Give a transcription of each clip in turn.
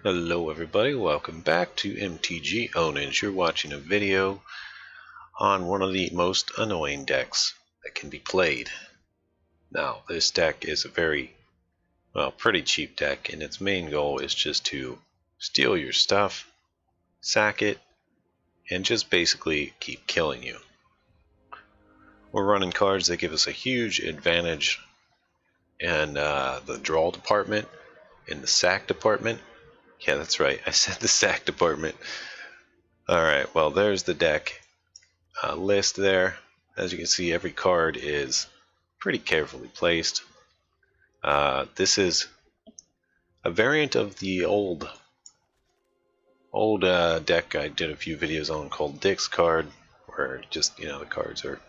Hello everybody, welcome back to MTG Ownage. You're watching a video on one of the most annoying decks that can be played. Now, this deck is a pretty cheap deck, and its main goal is just to steal your stuff, sack it, and just basically keep killing you. We're running cards that give us a huge advantage in the draw department, in the sack department. Yeah, that's right. I said the sack department. Alright, well, there's the deck list there. As you can see, every card is pretty carefully placed. This is a variant of the old deck I did a few videos on called Dick's Card, where just, the cards are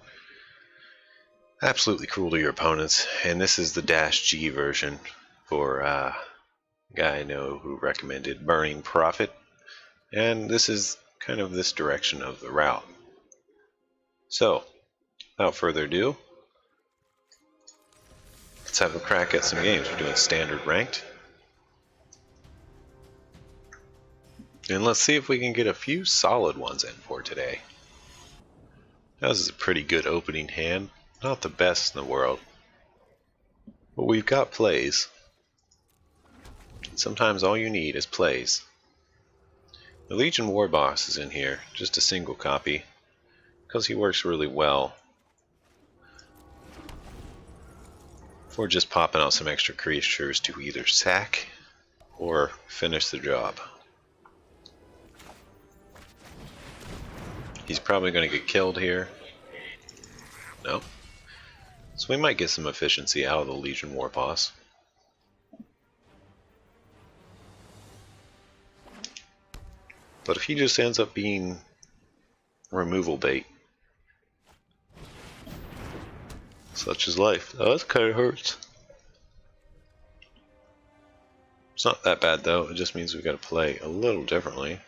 absolutely cruel to your opponents. And this is the -G version for a guy I know who recommended Burning Prophet. And this is kind of this direction of the route. So, without further ado, let's have a crack at some games. We're doing standard ranked. And let's see if we can get a few solid ones in for today. This is a pretty good opening hand. Not the best in the world. But we've got plays. Sometimes all you need is plays. The Legion War Boss is in here, just a single copy, because he works really well for just popping out some extra creatures to either sack or finish the job. He's probably going to get killed here. No. So we might get some efficiency out of the Legion War Boss. But if he just ends up being removal bait, such is life. Oh, that kind of hurts. It's not that bad though, it just means we've got to play a little differently.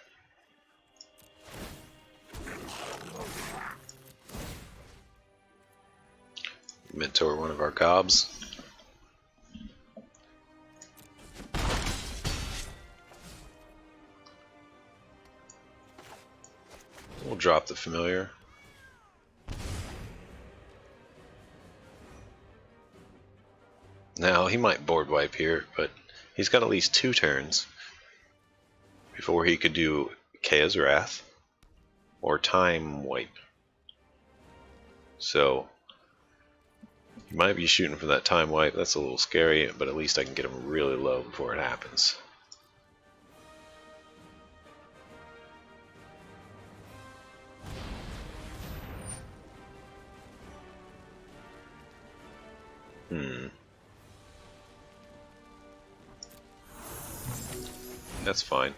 Mentor one of our gobs. We'll drop the familiar. Now, he might board wipe here, but he's got at least 2 turns before he could do Kaya's Wrath or Time Wipe. So, he might be shooting for that Time Wipe. That's a little scary, but at least I can get him really low before it happens. That's fine.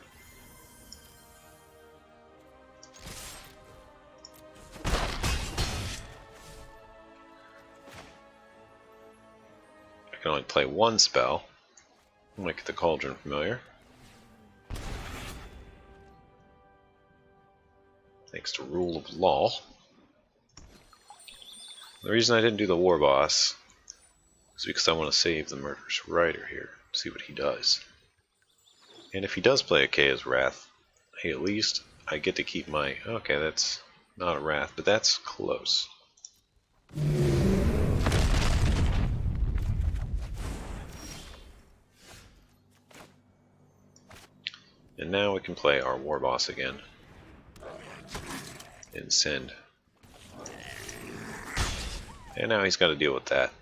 I can only play 1 spell. I'll make the Cauldron familiar. Thanks to Rule of Law. The reason I didn't do the War Boss is because I want to save the Murderous Rider here, see what he does. And if he does play a Kaya's Wrath, hey, at least I get to keep my... Okay, that's not a Wrath, but that's close. And now we can play our War Boss again. And send. And now he's got to deal with that.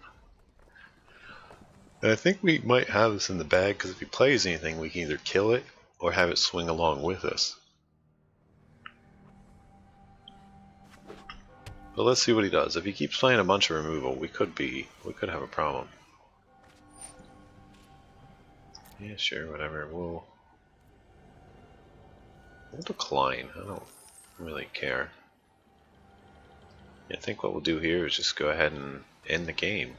And I think we might have this in the bag, because if he plays anything, we can either kill it or have it swing along with us. But let's see what he does. If he keeps playing a bunch of removal, we could have a problem. Yeah, sure, whatever. We'll decline. I don't really care. I think what we'll do here is just go ahead and end the game.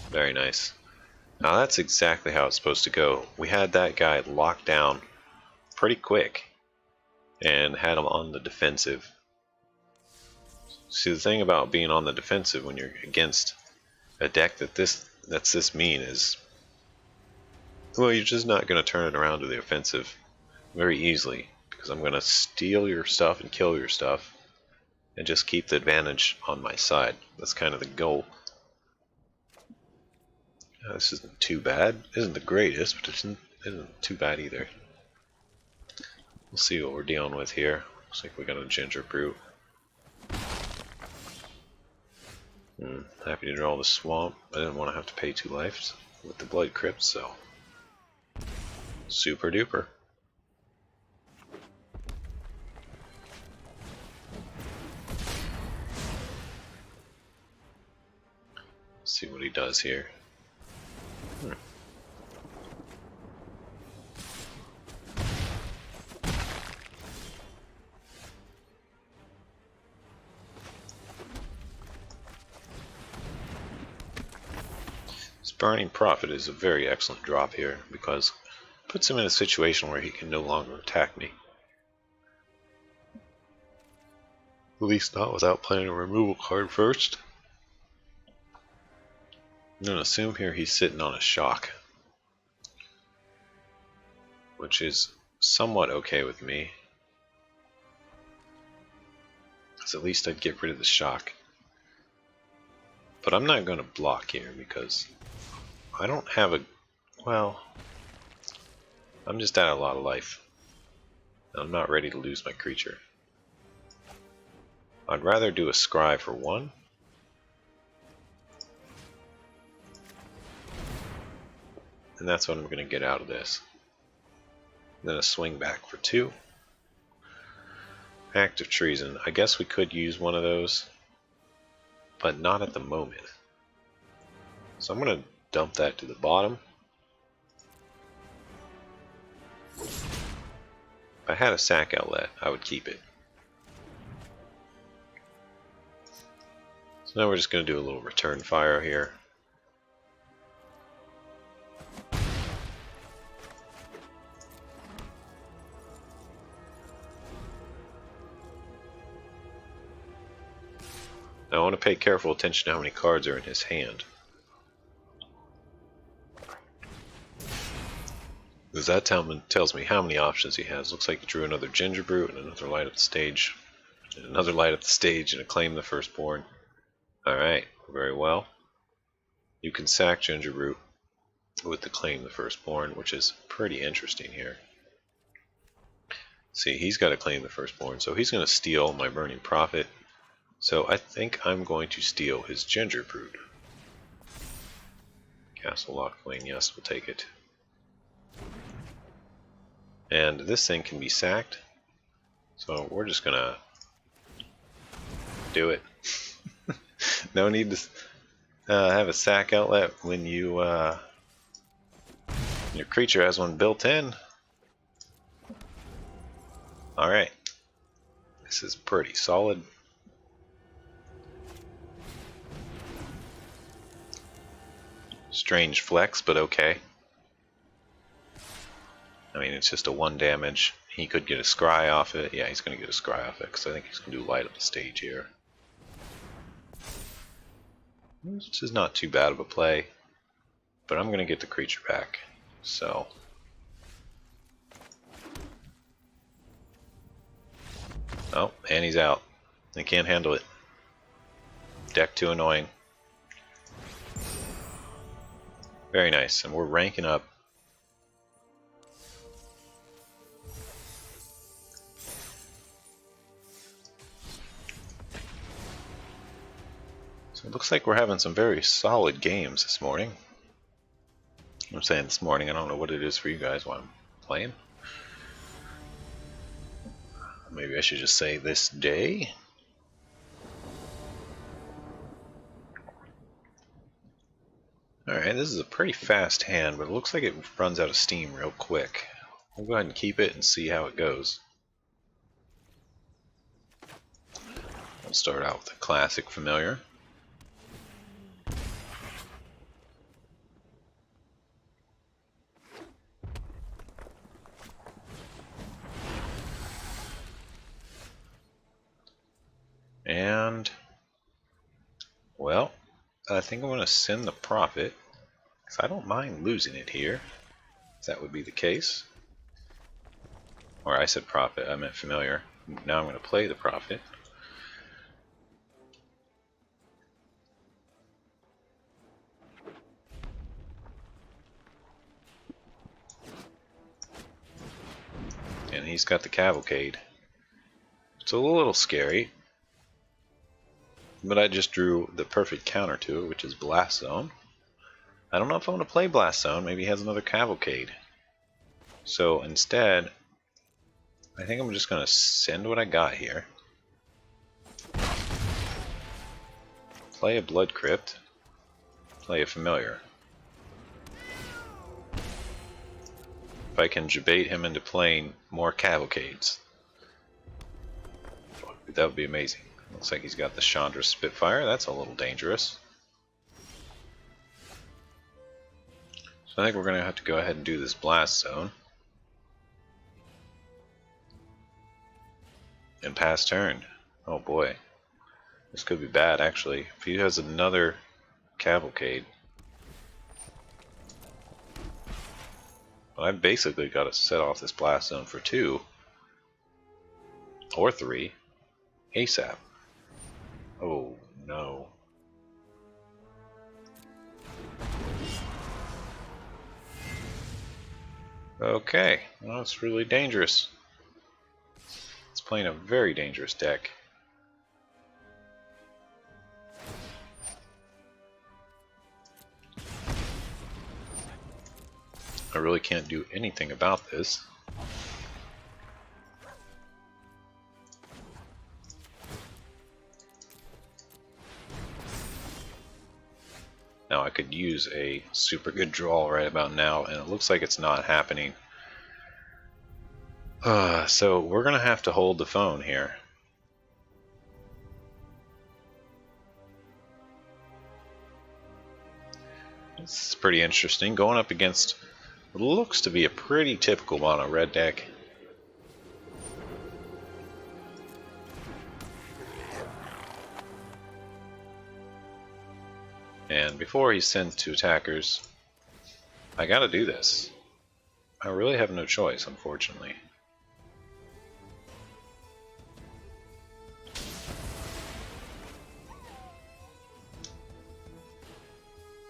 Very nice. Now that's exactly how it's supposed to go. We had that guy locked down pretty quick and had him on the defensive. See, the thing about being on the defensive when you're against a deck that's this mean is, well, you're just not going to turn it around to the offensive very easily, because I'm going to steal your stuff and kill your stuff and just keep the advantage on my side. That's kind of the goal. This isn't too bad. Isn't the greatest, but it isn't too bad either. We'll see what we're dealing with here. Looks like we got a ginger brute. Happy to draw the swamp. I didn't want to have to pay 2 lives with the blood crypt, so super duper. Let's see what he does here. Burning Prophet is a very excellent drop here because it puts him in a situation where he can no longer attack me. At least not without playing a removal card first. I'm going to assume here he's sitting on a shock, which is somewhat okay with me, because at least I'd get rid of the shock. But I'm not going to block here because I don't have a, well, I'm just at a lot of life. I'm not ready to lose my creature. I'd rather do a scry for 1. And that's what I'm going to get out of this. Then a swing back for 2. Act of Treason. I guess we could use one of those, but not at the moment. So I'm going to dump that to the bottom. If I had a sack outlet, I would keep it. So now we're just going to do a little return fire here. Now I want to pay careful attention to how many cards are in his hand, because that tells me how many options he has. Looks like he drew another Ginger Brute and another Light Up the Stage, and another Light Up the Stage and a Claim the Firstborn. Alright, very well. You can sack Ginger Brute with the Claim the Firstborn, which is pretty interesting here. See, he's got to Claim the Firstborn, so he's going to steal my Burning Prophet. So I think I'm going to steal his Ginger Brute. Castle Lockbane, yes, we'll take it. And this thing can be sacked, so we're just gonna do it. No need to have a sack outlet when you your creature has one built in. Alright, this is pretty solid. Strange flex, but okay. I mean, it's just a 1 damage. He could get a scry off it. Yeah, he's going to get a scry off it, because I think he's going to do Light Up the Stage here. This is not too bad of a play, but I'm going to get the creature back. So, oh, and he's out. They can't handle it. Deck too annoying. Very nice, and we're ranking up. So it looks like we're having some very solid games this morning. I'm saying this morning, I don't know what it is for you guys while I'm playing. Maybe I should just say this day. Alright, this is a pretty fast hand, but it looks like it runs out of steam real quick. We'll go ahead and keep it and see how it goes. We'll start out with a classic familiar. And And, well, I think I'm going to send the Prophet, because I don't mind losing it here, if that would be the case. Or I said Prophet, I meant Familiar. Now I'm going to play the Prophet. And he's got the Cavalcade. It's a little scary, but I just drew the perfect counter to it, which is Blast Zone. I don't know if I'm going to play Blast Zone. Maybe he has another Cavalcade. So instead, I think I'm just going to send what I got here. Play a Blood Crypt. Play a Familiar. If I can debate him into playing more Cavalcades, that would be amazing. Looks like he's got the Chandra Spitfire. That's a little dangerous. So I think we're going to have to go ahead and do this Blast Zone. And pass turn. Oh boy. This could be bad, actually. If he has another Cavalcade. Well, I've basically got to set off this Blast Zone for 2. Or 3. ASAP. Oh no. Okay. Well, it's really dangerous. It's playing a very dangerous deck. I really can't do anything about this. Now I could use a super good draw right about now, and it looks like it's not happening. So we're going to have to hold the phone here. This is pretty interesting. Going up against what looks to be a pretty typical mono red deck. And before he sends 2 attackers, I gotta do this. I really have no choice, unfortunately.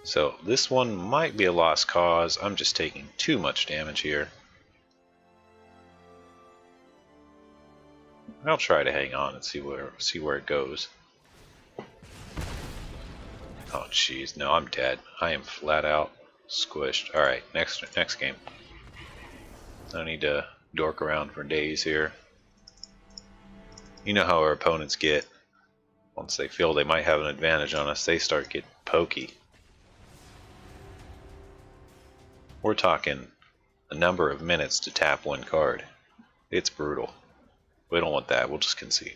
So this one might be a lost cause. I'm just taking too much damage here. I'll try to hang on and see where it goes. Oh jeez, no, I'm dead. I am flat out squished. Alright, next game. I don't need to dork around for days here. You know how our opponents get. Once they feel they might have an advantage on us, they start getting pokey. We're talking a number of minutes to tap 1 card. It's brutal. We don't want that, we'll just concede.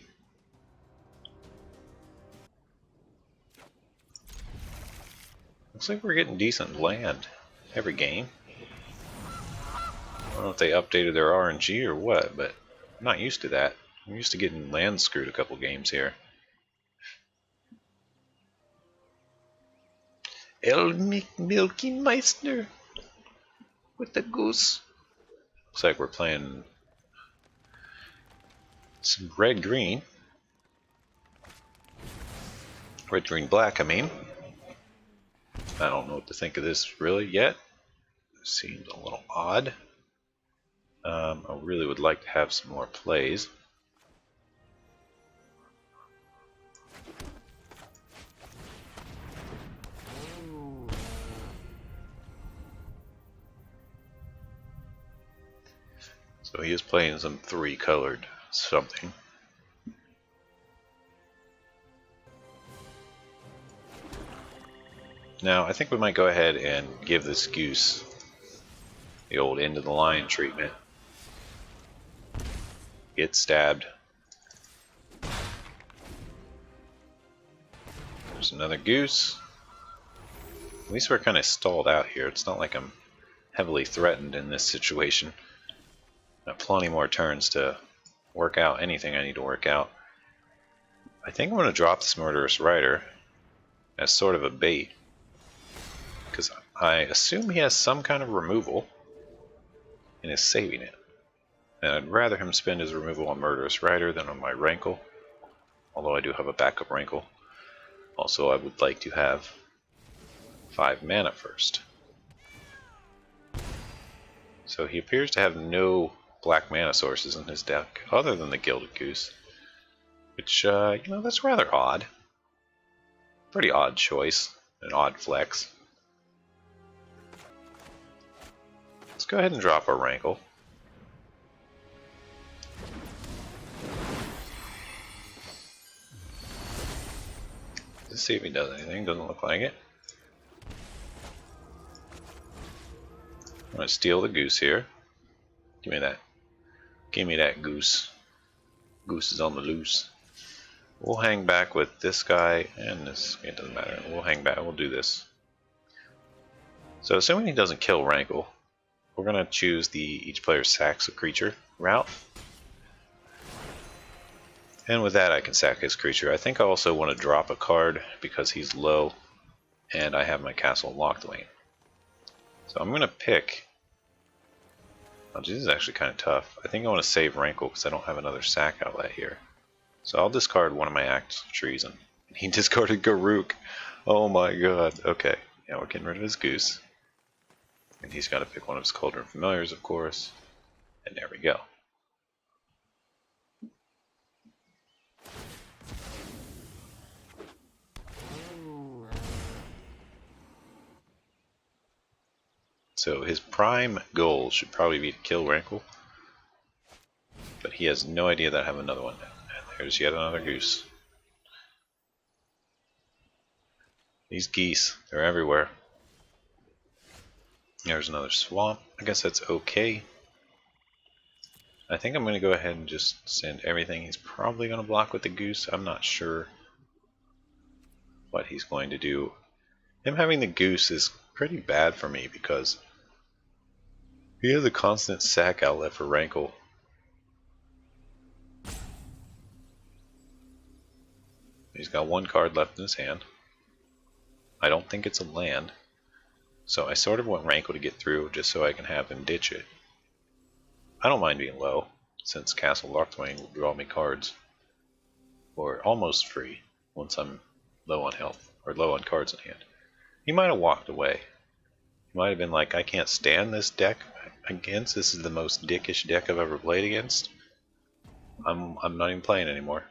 Looks like we're getting decent land every game. I don't know if they updated their RNG or what, but I'm not used to that. I'm used to getting land screwed a couple games here. El Milky Meister with the goose. Looks like we're playing some red-green. Red-green-black, I mean. I don't know what to think of this really yet. It seems a little odd. I really would like to have some more plays. So he is playing some 3-colored something. Now I think we might go ahead and give this goose the old end of the line treatment. Get stabbed. There's another goose. At least we're kind of stalled out here. It's not like I'm heavily threatened in this situation. Got plenty more turns to work out anything I need to work out. I think I'm going to drop this Murderous Rider as sort of a bait, because I assume he has some kind of removal and is saving it. And I'd rather him spend his removal on Murderous Rider than on my Rankle, although I do have a backup Rankle. Also, I would like to have 5 mana first. So he appears to have no black mana sources in his deck other than the Gilded Goose, which, you know, that's rather odd. Pretty odd choice, an odd flex. Let's go ahead and drop our Rankle. Let's see if he does anything. Doesn't look like it. I'm going to steal the goose here. Give me that. Give me that goose. Goose is on the loose. We'll hang back with this guy and this. It doesn't matter. We'll hang back. We'll do this. So assuming he doesn't kill Rankle, we're going to choose the each player sacks a creature route. And with that I can sack his creature. I think I also want to drop a card because he's low and I have my castle locked lane. So I'm going to pick... Oh, this is actually kind of tough. I think I want to save Rankle because I don't have another sack outlet here. So I'll discard one of my acts of treason. He discarded Garruk. Oh my god. Okay. Yeah, we're getting rid of his goose. And he's got to pick one of his Cauldron Familiars, of course. And there we go. So his prime goal should probably be to kill Rankle. But he has no idea that I have another one. And there's yet another goose. These geese, they're everywhere. There's another swamp. I guess that's okay. I think I'm going to go ahead and just send everything. He's probably going to block with the goose. I'm not sure what he's going to do. Him having the goose is pretty bad for me because he has a constant sack outlet for Rankle. He's got one card left in his hand. I don't think it's a land. So I sort of want Rankle to get through just so I can have him ditch it. I don't mind being low, since Castle Lockthwain will draw me cards for almost free once I'm low on health, or low on cards in hand. He might have walked away. He might have been like, I can't stand this deck against. This is the most dickish deck I've ever played against. I'm not even playing anymore.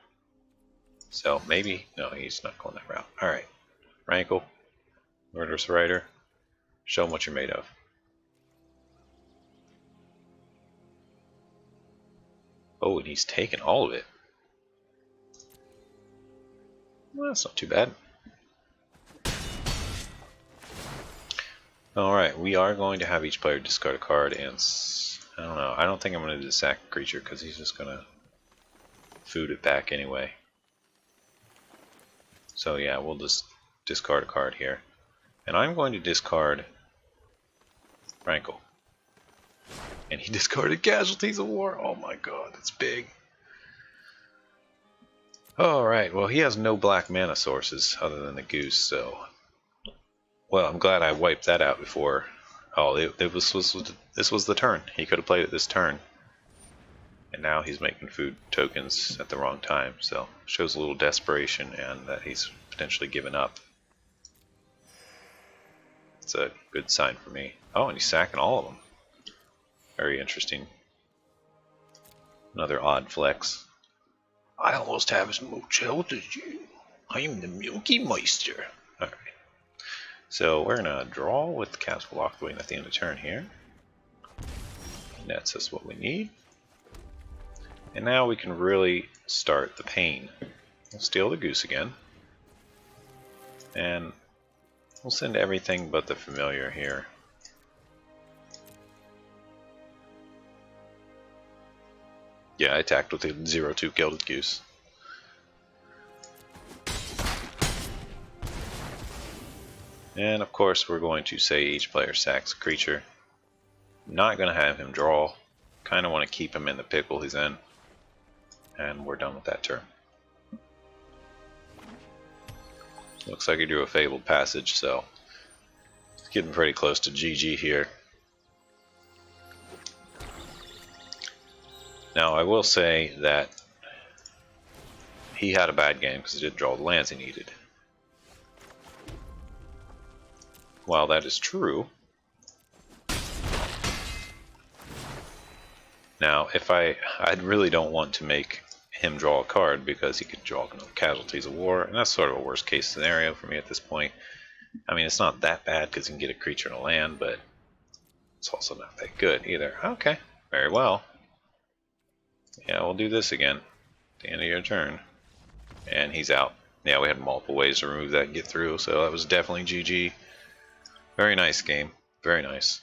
So maybe, no, he's not going that route. Alright, Rankle, Murderous Rider, show him what you're made of. Oh, and he's taken all of it. Well, that's not too bad. Alright, we are going to have each player discard a card, and I don't know. I don't think I'm going to do sack a creature because he's just going to food it back anyway. So yeah, we'll just discard a card here. And I'm going to discard Rankle. And he discarded Casualties of War. Oh my god, that's big. Alright, well he has no black mana sources other than the goose, so... Well, I'm glad I wiped that out before. Oh, this was the turn. He could have played it this turn. And now he's making food tokens at the wrong time, so shows a little desperation and that he's potentially given up. It's a good sign for me. Oh, and he's sacking all of them. Very interesting. Another odd flex. I almost have as much health as you. I am the Milky Meister. Alright. So we're going to draw with Castle Lockthwain at the end of turn here. Nets us what we need. And now we can really start the pain. We'll steal the goose again. And we'll send everything but the familiar here. Yeah, I attacked with a 0-2 Gilded Goose. And of course we're going to say each player sacks a creature. Not going to have him draw. Kind of want to keep him in the pickle he's in. And we're done with that turn. Looks like he drew a Fabled Passage, so getting pretty close to GG here. Now I will say that he had a bad game because he didn't draw the lands he needed. While that is true, now if I really don't want to make him draw a card because he could draw Casualties of War, and that's sort of a worst case scenario for me at this point. I mean, it's not that bad because he can get a creature and a land, but it's also not that good either. Okay, very well. Yeah, we'll do this again at the end of your turn. And he's out. Yeah, we had multiple ways to remove that and get through, so that was definitely GG. Very nice game. Very nice.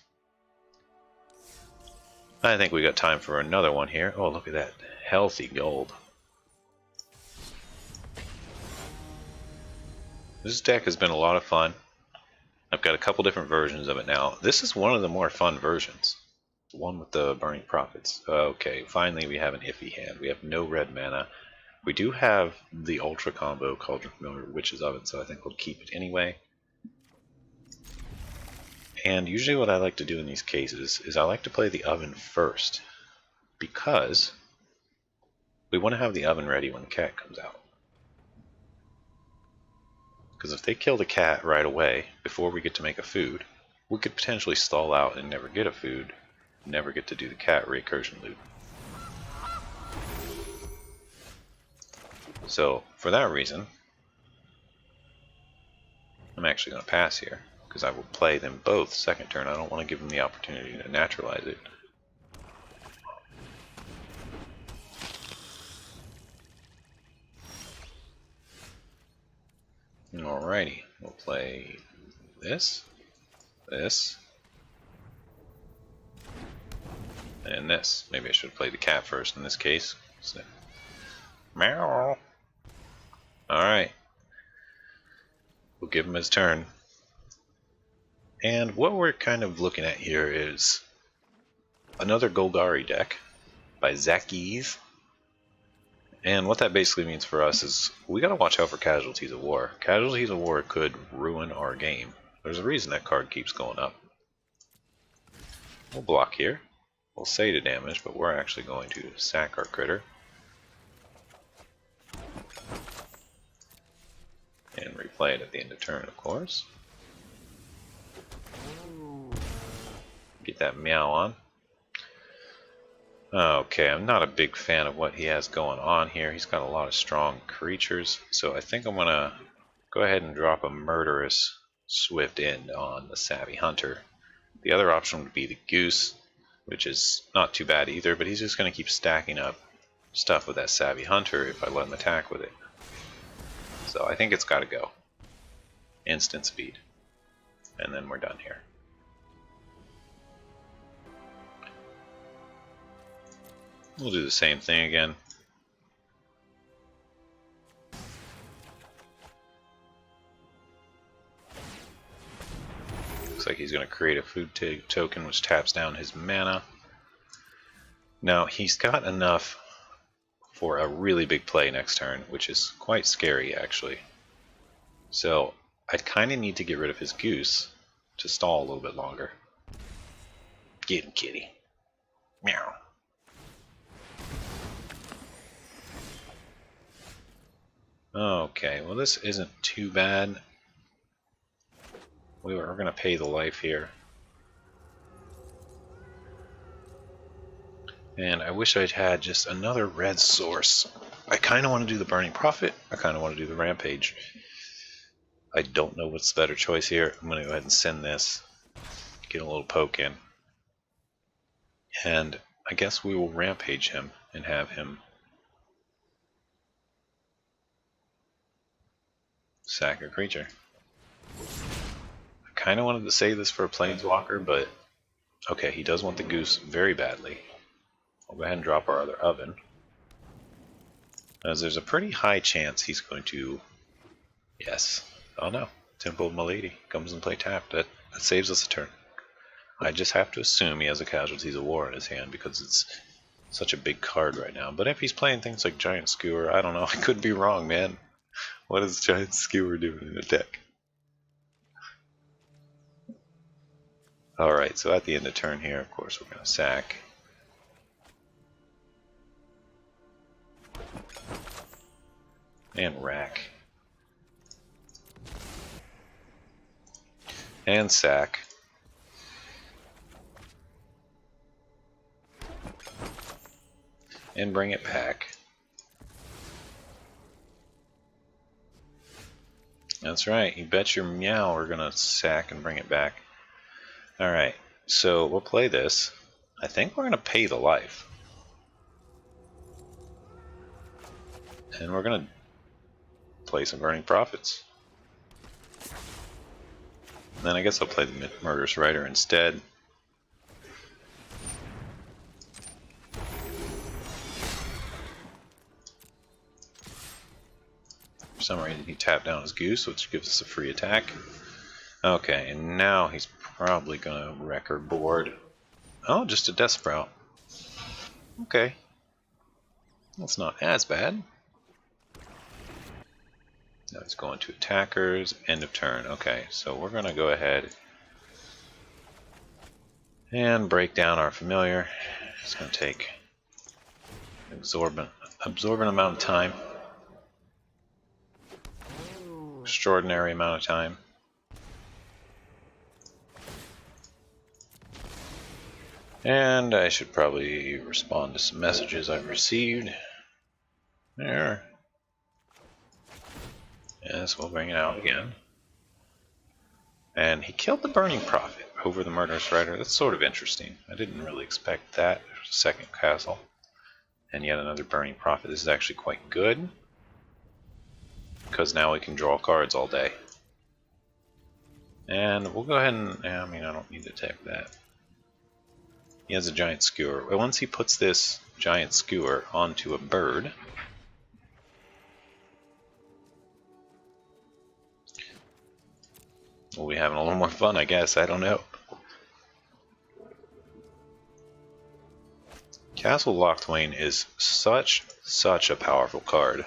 I think we got time for another one here. Oh, look at that. Healthy gold. This deck has been a lot of fun. I've got a couple different versions of it now. This is one of the more fun versions. The one with the Burning Prophets. Okay, finally we have an iffy hand. We have no red mana. We do have the Ultra combo Cauldron Familiar Witch's Oven, so I think we'll keep it anyway. And usually what I like to do in these cases is I like to play the Oven first, because we want to have the Oven ready when the cat comes out. Because if they kill the cat right away, before we get to make a food, we could potentially stall out and never get a food, never get to do the cat recursion loop. So, for that reason, I'm actually going to pass here, because I will play them both second turn. I don't want to give them the opportunity to naturalize it. Alrighty, we'll play this, this, and this. Maybe I should play the cat first in this case. So, meow. Alright. We'll give him his turn. And what we're kind of looking at here is another Golgari deck by Zakiz. And what that basically means for us is we gotta watch out for Casualties of War. Casualties of War could ruin our game. There's a reason that card keeps going up. We'll block here. We'll say to damage, but we're actually going to sack our critter. And replay it at the end of turn, of course. Get that meow on. Okay, I'm not a big fan of what he has going on here. He's got a lot of strong creatures, so I think I'm going to go ahead and drop a Murderous Swift End on the Savvy Hunter. The other option would be the Goose, which is not too bad either, but he's just going to keep stacking up stuff with that Savvy Hunter if I let him attack with it. So I think it's got to go. Instant speed. And then we're done here. We'll do the same thing again. Looks like he's going to create a food token which taps down his mana. Now he's got enough for a really big play next turn, which is quite scary actually. So I'd kind of need to get rid of his Goose to stall a little bit longer. Get him, kitty. Meow. Okay, well this isn't too bad. We're going to pay the life here. And I wish I'd had just another red source. I kind of want to do the Burning Prophet. I kind of want to do the Rampage. I don't know what's the better choice here. I'm going to go ahead and send this. Get a little poke in. And I guess we will Rampage him and have him sack a creature. I kind of wanted to save this for a Planeswalker, but okay, he does want the Goose very badly. I'll go ahead and drop our other Oven, as there's a pretty high chance he's going to, yes, oh no, Temple of Milady comes and play tap. That saves us a turn. I just have to assume he has a Casualties of War in his hand because it's such a big card right now. But if he's playing things like Giant Skewer, I don't know, I could be wrong, man. What is Giant Skewer doing in the deck? Alright, so at the end of turn here, of course, we're going to sack. And rack. And sack. And bring it back. That's right, you bet your meow we're going to sack and bring it back. Alright, so we'll play this. I think we're going to pay the life. And we're going to play some Burning Prophets. And then I guess I'll play the Murderous Rider instead. For some reason he tapped down his Goose, which gives us a free attack. Okay, and now he's probably going to wreck our board. Oh, just a Death Sprout. Okay. That's not as bad. Now he's going to attackers, end of turn. Okay, so we're going to go ahead and break down our familiar. It's going to take an absorbent amount of time. Extraordinary amount of time. And I should probably respond to some messages I've received. There. Yes, we'll bring it out again. And he killed the Burning Prophet over the Murderous Rider. That's sort of interesting. I didn't really expect that. There's a second castle. And yet another Burning Prophet. This is actually quite good. Because now we can draw cards all day. And we'll go ahead and... I mean, I don't need to attack that. He has a Giant Skewer. Once he puts this Giant Skewer onto a bird... we'll be having a little more fun, I guess. I don't know. Castle Locthwain is such a powerful card.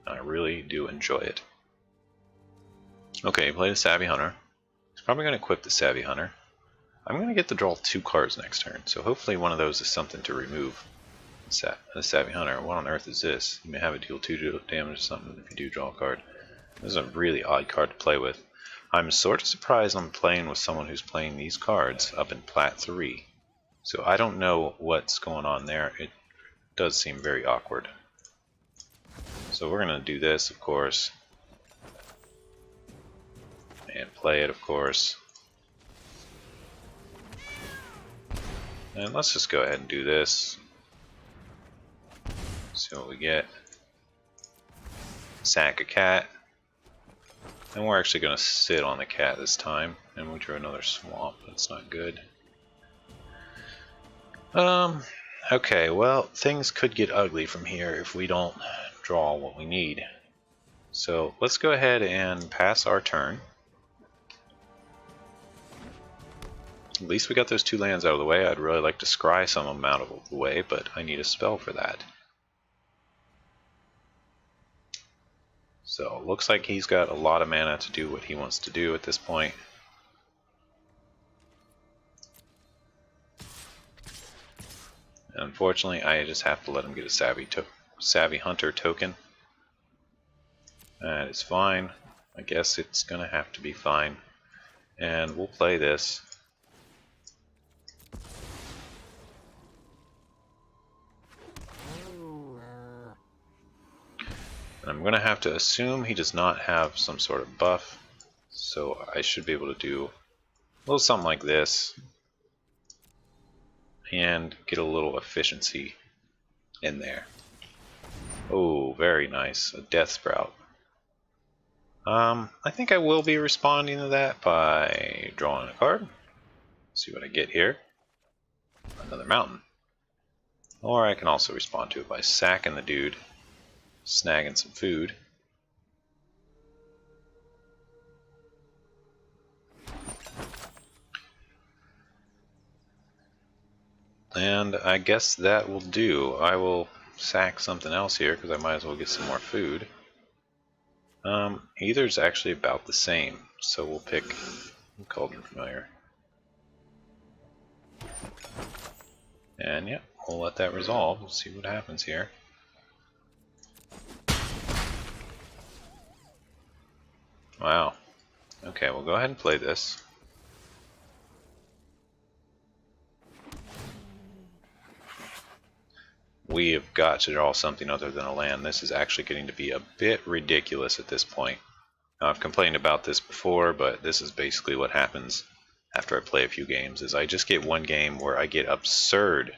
I really do enjoy it. Okay, he played a Savvy Hunter. He's probably going to equip the Savvy Hunter. I'm going to get to draw 2 cards next turn, so hopefully one of those is something to remove the Savvy Hunter. What on earth is this? You may have it deal 2 damage or something if you do draw a card. This is a really odd card to play with. I'm sort of surprised I'm playing with someone who's playing these cards up in Plat 3. So I don't know what's going on there. It does seem very awkward. So we're going to do this, of course. And play it, of course. And let's just go ahead and do this. See what we get. Sack a cat. And we're actually going to sit on the cat this time. And we drew another swamp. That's not good. Okay, well, things could get ugly from here if we don't draw what we need. So let's go ahead and pass our turn. At least we got those 2 lands out of the way. I'd really like to scry some of them out of the way, but I need a spell for that. So, looks like he's got a lot of mana to do what he wants to do at this point. Unfortunately, I just have to let him get a Savvy Hunter token. That is fine. I guess it's going to have to be fine. And we'll play this. And I'm going to have to assume he does not have some sort of buff. So I should be able to do a little something like this. And get a little efficiency in there. Oh, very nice. A Death Sprout. I think I will be responding to that by drawing a card. See what I get here. Another mountain. Or I can also respond to it by sacking the dude, snagging some food. And I guess that will do. I will sack something else here because I might as well get some more food. Either's actually about the same, so we'll pick Cauldron Familiar. And yeah, we'll let that resolve. We'll see what happens here. Wow. Okay, we'll go ahead and play this. We have got to draw something other than a land. This is actually getting to be a bit ridiculous at this point. Now, I've complained about this before, but this is basically what happens after I play a few games, is I just get one game where I get absurd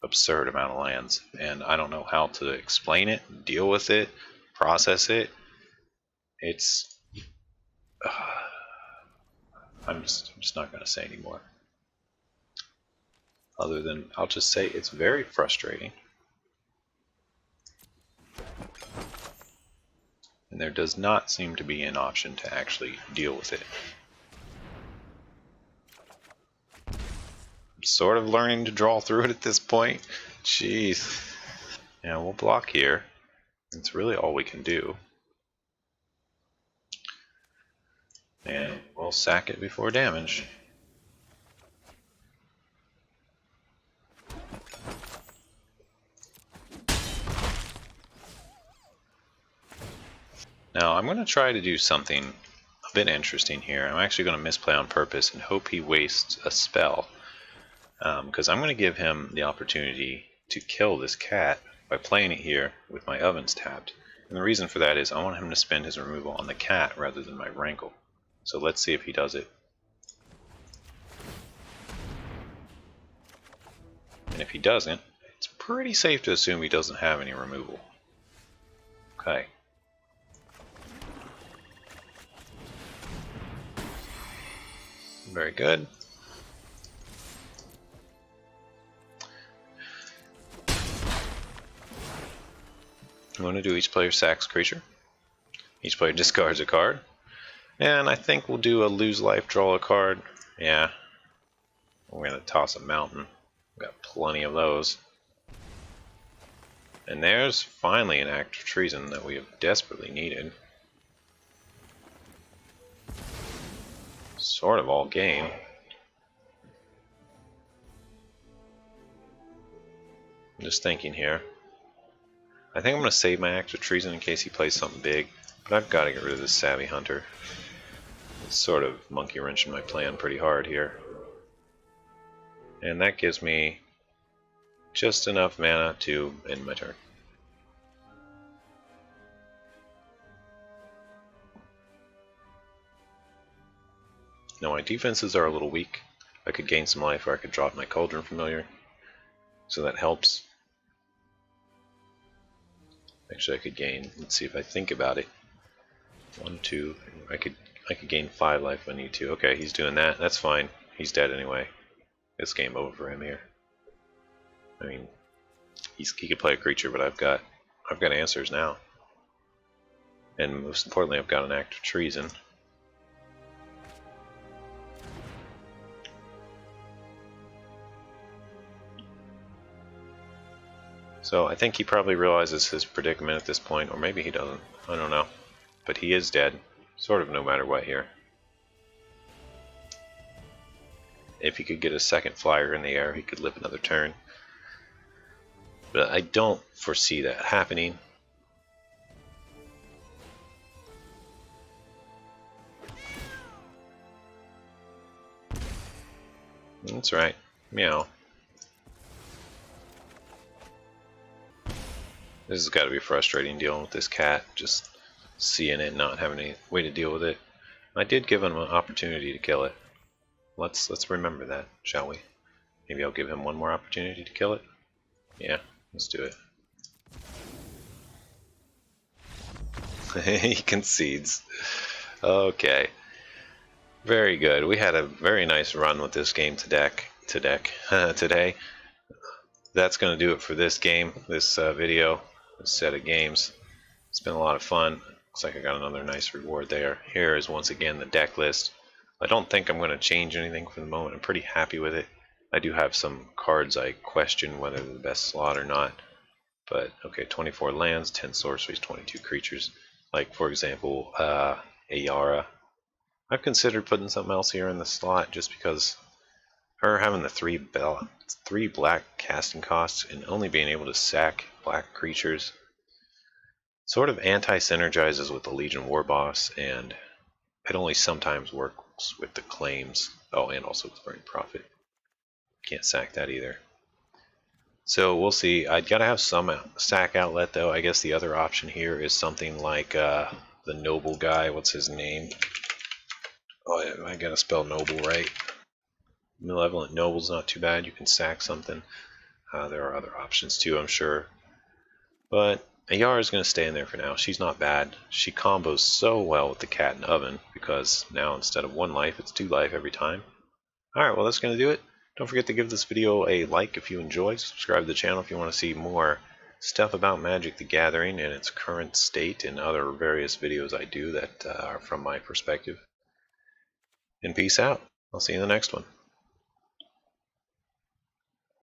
amount of lands, and I don't know how to explain it, deal with it, process it. It's... I'm just not going to say anymore. Other than, I'll just say it's very frustrating. And there does not seem to be an option to actually deal with it. I'm sort of learning to draw through it at this point. Jeez. Yeah, we'll block here. It's really all we can do. And we'll sack it before damage. Now I'm going to try to do something a bit interesting here. I'm actually going to misplay on purpose and hope he wastes a spell. Because I'm going to give him the opportunity to kill this cat by playing it here with my ovens tapped. And the reason for that is I want him to spend his removal on the cat rather than my rankle. So let's see if he does it. And if he doesn't, it's pretty safe to assume he doesn't have any removal. Okay. Very good. I'm going to do each player sacks creature. Each player discards a card. And I think we'll do a lose life, draw a card. Yeah. We're going to toss a mountain. We've got plenty of those. And there's finally an act of treason that we have desperately needed. Sort of all game. I'm just thinking here. I think I'm going to save my act of treason in case he plays something big, but I've got to get rid of this Savvy Hunter. It's sort of monkey wrenching my plan pretty hard here. And that gives me just enough mana to end my turn. Now my defenses are a little weak. I could gain some life or I could drop my Cauldron Familiar. So that helps. Actually I could gain, let's see if I think about it. 1, 2, I could gain 5 life if I need to. Okay, he's doing that. That's fine. He's dead anyway. It's game over for him here. I mean, he could play a creature, but I've got answers now. And most importantly, I've got an act of treason. So I think he probably realizes his predicament at this point, or maybe he doesn't. I don't know. But he is dead, sort of no matter what here. If he could get a second flyer in the air, he could live another turn. But I don't foresee that happening. That's right. Meow. This has got to be frustrating dealing with this cat, just seeing it, not having any way to deal with it. I did give him an opportunity to kill it. Let's remember that, shall we? Maybe I'll give him one more opportunity to kill it. Yeah, let's do it. He concedes. Okay. Very good. We had a very nice run with this game today. That's going to do it for this game, this video, this set of games. It's been a lot of fun. Looks like I got another nice reward there. Here is once again the deck list. I don't think I'm going to change anything for the moment. I'm pretty happy with it. I do have some cards I question whether they're the best slot or not. But okay, 24 lands, 10 sorceries, 22 creatures. Like for example, Ayara. I've considered putting something else here in the slot just because her having the three black casting costs and only being able to sack black creatures sort of anti-synergizes with the Legion War Boss, and it only sometimes works with the claims. Oh, and also with Burning Prophet. Can't sack that either. So we'll see. I'd gotta have some sack outlet though. I guess the other option here is something like the noble guy. What's his name? Oh, I gotta spell noble right. Malevolent Noble's not too bad. You can sack something. There are other options too, I'm sure. But Ayara is going to stay in there for now. She's not bad. She combos so well with the Cat and Oven because now instead of 1 life, it's 2 life every time. Alright, well that's going to do it. Don't forget to give this video a like if you enjoyed. Subscribe to the channel if you want to see more stuff about Magic the Gathering and its current state and other various videos I do that are from my perspective. And peace out. I'll see you in the next one.